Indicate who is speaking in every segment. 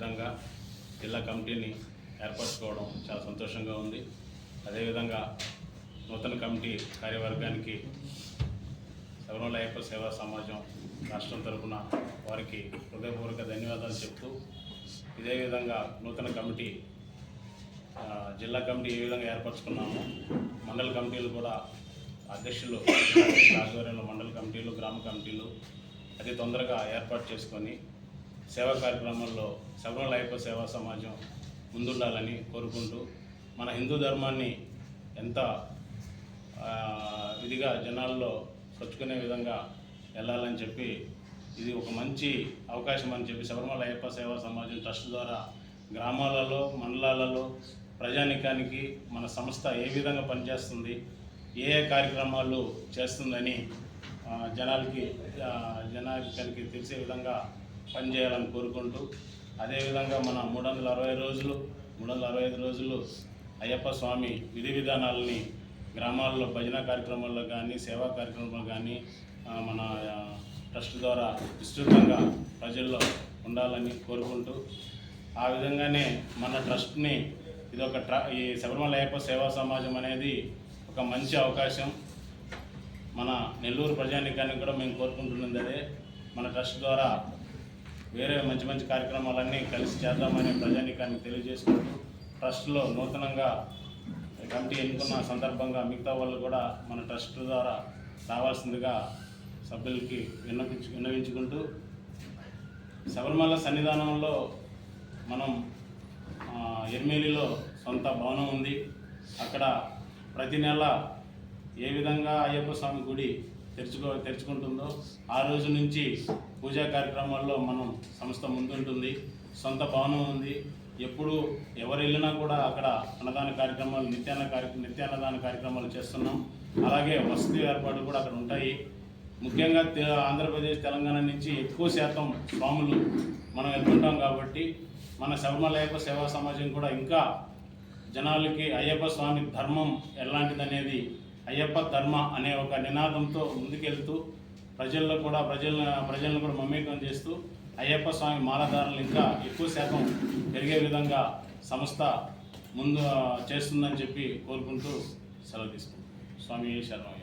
Speaker 1: విధంగా జిల్లా కమిటీని ఏర్పరచుకోవడం చాలా సంతోషంగా ఉంది. అదేవిధంగా నూతన కమిటీ కార్యవర్గానికి శబరిమల అయ్యప్ప సేవా సమాజం రాష్ట్రం తరఫున వారికి హృదయపూర్వక ధన్యవాదాలు చెప్తూ, ఇదే విధంగా నూతన కమిటీ జిల్లా కమిటీ ఏ విధంగా ఏర్పరచుకున్నామో మండల కమిటీలు కూడా అధ్యక్షులు ఆధ్వర్యంలో మండల కమిటీలు, గ్రామ కమిటీలు అతి తొందరగా ఏర్పాటు చేసుకొని సేవా కార్యక్రమాల్లో శబరిమల అయ్యప్ప సేవా సమాజం ముందుండాలని కోరుకుంటూ, మన హిందూ ధర్మాన్ని ఎంత ఇదిగా జనాల్లో చొచ్చుకునే విధంగా వెళ్ళాలని చెప్పి ఇది ఒక మంచి అవకాశం అని చెప్పి శబరిమల అయ్యప్ప సేవా సమాజం ట్రస్ట్ ద్వారా గ్రామాలలో, మండలాలలో ప్రజానికానికి మన సంస్థ ఏ విధంగా పనిచేస్తుంది, ఏ కార్యక్రమాలు చేస్తుందని జనానికి తెలిసే విధంగా పనిచేయాలని కోరుకుంటూ, అదేవిధంగా మన 365 రోజులు అయ్యప్ప స్వామి విధి విధానాలని గ్రామాల్లో భజన కార్యక్రమాల్లో కానీ, సేవా కార్యక్రమాల్లో కానీ మన ట్రస్ట్ ద్వారా విస్తృతంగా ప్రజల్లో ఉండాలని కోరుకుంటూ, ఆ విధంగానే మన ట్రస్ట్ని ఈ శబరిమల అయ్యప్ప సేవా సమాజం అనేది ఒక మంచి అవకాశం. మన నెల్లూరు ప్రజానికానికి కూడా మేము కోరుకుంటున్నది అదే, మన ట్రస్ట్ ద్వారా వేరే మంచి కార్యక్రమాలన్నీ కలిసి చేద్దామని ప్రజానికానికి తెలియజేసుకుంటూ, ట్రస్ట్లో నూతనంగా కమిటీ ఎన్నుకున్న సందర్భంగా మిగతా వాళ్ళు కూడా మన ట్రస్ట్ ద్వారా రావాల్సిందిగా సభ్యులకి విన్నవించుకుంటూ, శబరిమల సన్నిధానంలో మనం ఎర్మేలిలో సొంత భవనం ఉంది. అక్కడ ప్రతి నెల ఏ విధంగా అయ్యప్ప స్వామి గుడి తెరుచుకుంటుందో ఆ రోజు నుంచి పూజా కార్యక్రమాల్లో మనం సంస్థ ముందుంటుంది. సొంత భవనం ఉంది. ఎప్పుడు ఎవరు వెళ్ళినా కూడా అక్కడ అన్నదాన కార్యక్రమాలు, నిత్యాన్నదాన కార్యక్రమాలు చేస్తున్నాం. అలాగే వసతి ఏర్పాట్లు కూడా అక్కడ ఉంటాయి. ముఖ్యంగా ఆంధ్రప్రదేశ్, తెలంగాణ నుంచి ఎక్కువ శాతం స్వాములు మనం వెళ్తుంటాం కాబట్టి మన శబరిమల అయ్యప్ప సేవా సమాజం కూడా ఇంకా జనాలకి అయ్యప్ప స్వామి ధర్మం ఎలాంటిదనేది, అయ్యప్ప ధర్మ అనే ఒక నినాదంతో ముందుకెళ్తూ ప్రజలను కూడా మమేకం చేస్తూ అయ్యప్ప స్వామి మాలధారలు ఇంకా ఎక్కువ శాతం పెరిగే విధంగా సంస్థ ముందు చేస్తుందని చెప్పి కోరుకుంటూ సెలవు తీసుకుంటాం. స్వామి శరణం.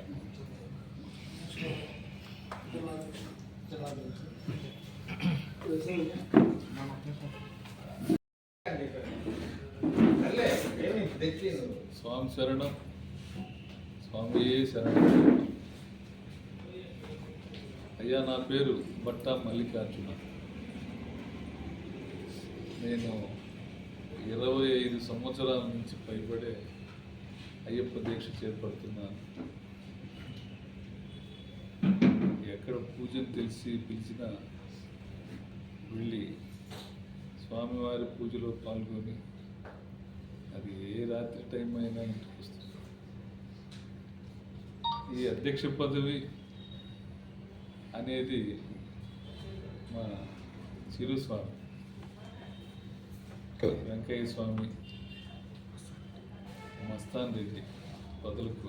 Speaker 2: స్వామి శరణం. స్వామి శరణం. అయ్యా, నా పేరు బట్టా మల్లికార్జున. నేను 25 సంవత్సరాల నుంచి పైబడే అయ్యప్ప దీక్ష చేపడుతున్నాను. ఎక్కడ పూజను పిలిచినా వెళ్ళి స్వామివారి పూజలో పాల్గొని, అది ఏ రాత్రి టైం అయినా ఇంటికి వస్తుంది. ఈ అధ్యక్ష పదవి అనేది మా చిరుస్వామి వెంకయ్య స్వామి, మస్తాన్ రెడ్డి బదులకు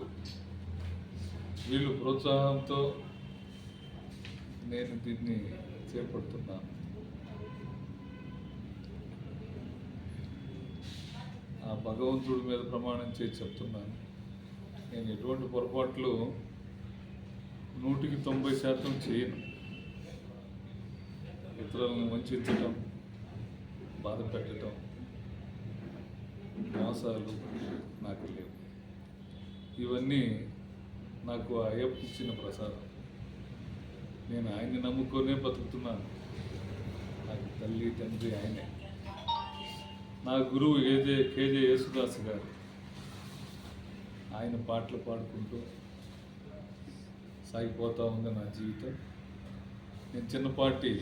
Speaker 2: వీళ్ళు ప్రోత్సాహంతో నేను దీన్ని చేపడుతున్నాను. ఆ భగవంతుడి మీద ప్రమాణం చేసి చెప్తున్నాను, నేను ఎటువంటి పొరపాట్లు 100% చేయను. ఇతరులను వంచడం, బాధ పెట్టడం, మోసాలు నాకు లేవు. ఇవన్నీ నాకు అయ్యప్ప ఇచ్చిన ప్రసాదం. నేను ఆయన్ని నమ్ముకొనే బతుకుతున్నాను. నాకు తల్లి, తండ్రి ఆయనే. నా గురువు కేజే యేసుదాస్ గారు. ఆయన పాటలు పాడుకుంటూ సాగిపోతూ ఉంది నా జీవితం. నేను చిన్నపాటి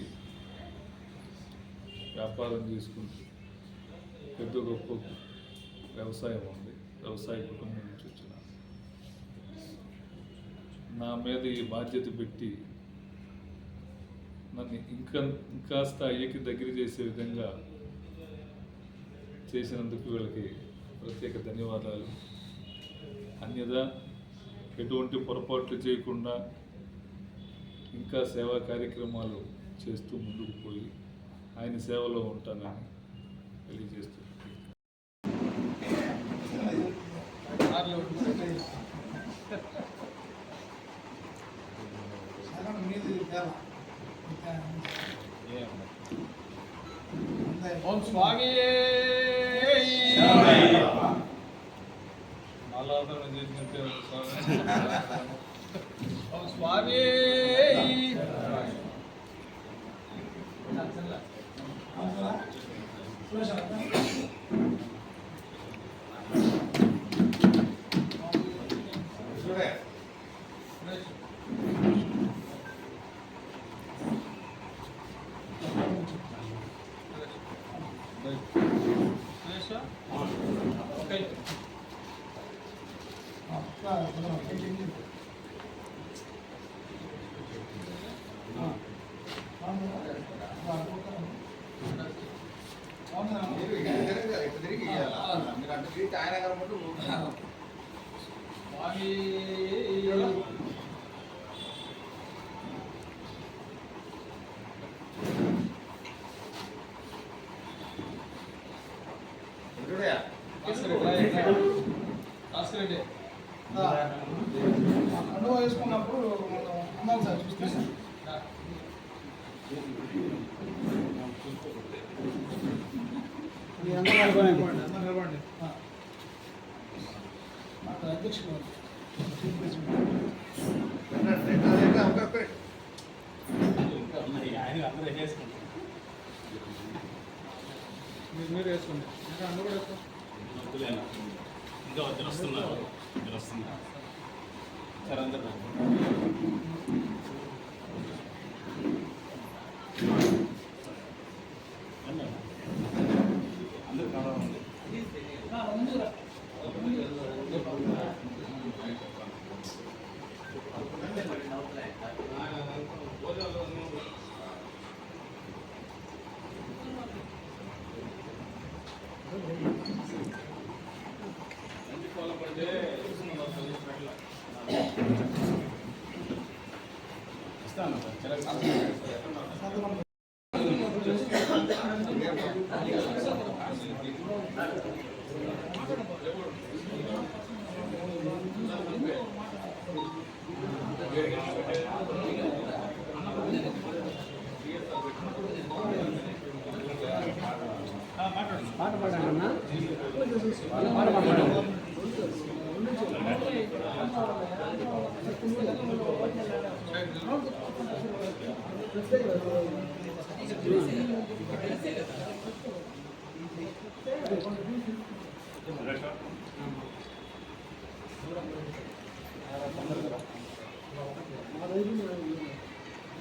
Speaker 2: వ్యాపారం చేసుకుంటూ, పెద్ద గొప్ప వ్యవసాయం ఉంది, వ్యవసాయ కుటుంబం నుంచి వచ్చిన నా మీద ఈ బాధ్యత పెట్టి నన్ను ఇంకాస్త అయ్యకి దగ్గర చేసే విధంగా చేసినందుకు వీళ్ళకి ప్రత్యేక ధన్యవాదాలు. అన్యదా ఎటువంటి పొరపాట్లు చేయకుండా ఇంకా సేవా కార్యక్రమాలు చేస్తూ ముందుకు పోయి ఆయన సేవలో ఉంటానని తెలియజేస్తుంది.
Speaker 3: ఓం స్వామి ఓం స్వామి
Speaker 4: కండువా వేసుకున్నప్పుడు అమ్మాలి సార్ చూస్తే నిలబడండి అధ్యక్షుడు మీరు వేసుకోండి అందరూ కూడా వేసుకోండి.
Speaker 1: ఇంకా వస్తున్నారు సార్ అందరూ అందరూ కావాలి. ఇస్తాను
Speaker 4: పాట పాడాలన్నా పాట పాడాలి.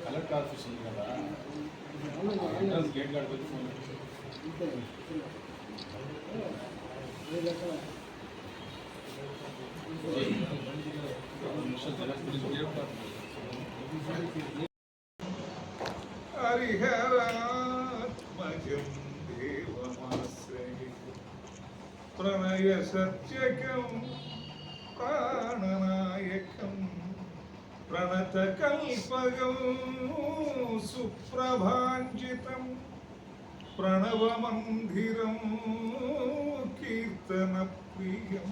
Speaker 1: కలెక్టర్ ఆఫీస్ ఉంది కదా, గేట్ కాడికి వచ్చి ఫోన్
Speaker 2: హరిహరాత్మజం దేవమాశ్రయే ప్రణయ సత్యకం ప్రాణనాయకం ప్రణతకల్పగం సుప్రభాంజితం ప్రణవమందిరం కీర్తనప్రియం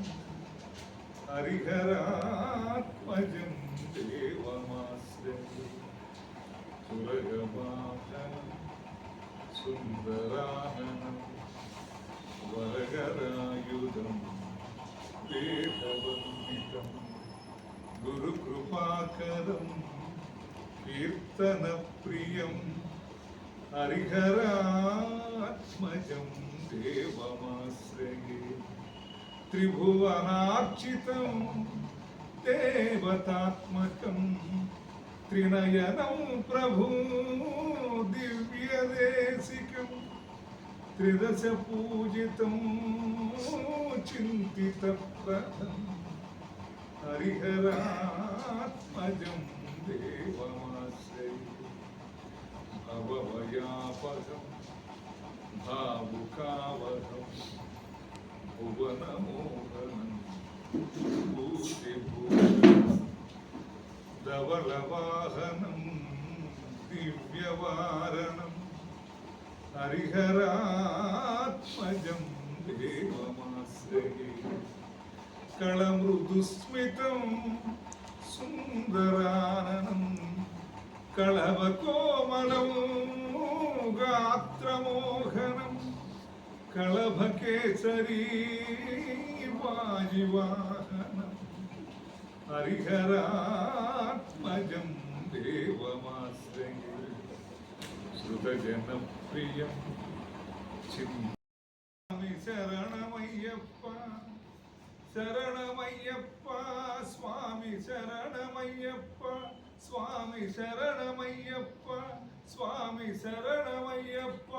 Speaker 2: హరిహరాత్మజం దేవమాశ్రయే సురగవాహనం సుందరాహనం వరగరాయుధం వేదవందితం గురుకృపాకరం కీర్తనప్రియం హరిహరాత్మజం దేవమాశ్రయే త్రిభువనార్చితం దేవతాత్మకం త్రినయనం ప్రభూ దివ్యదేశికం త్రిదశ పూజితం చింతితప్రదం హరిహరాత్మజం దేవమాశ్రయే భవభయాపహం భావుకావహం భువనమోహనం భూతిభూషణం ధవళవాహనం దివ్యవారణం
Speaker 5: హరిహరాత్మజం దేవమాశ్రయే కళమృదుస్మితం సుందరాననం కళవకోమలం గాత్రమోహనం కళభకేసరీ వాజివాహనం హరిహరాత్మజం దేవమాశ్రయే శృతజనప్రియం చిన్నామి శరణమయ్యప్ప శరణమయ్యప్ప స్వామి శరణమయ్యప్ప స్వామి శరణమయ్యప్ప స్వామి శరణమయ్యప్ప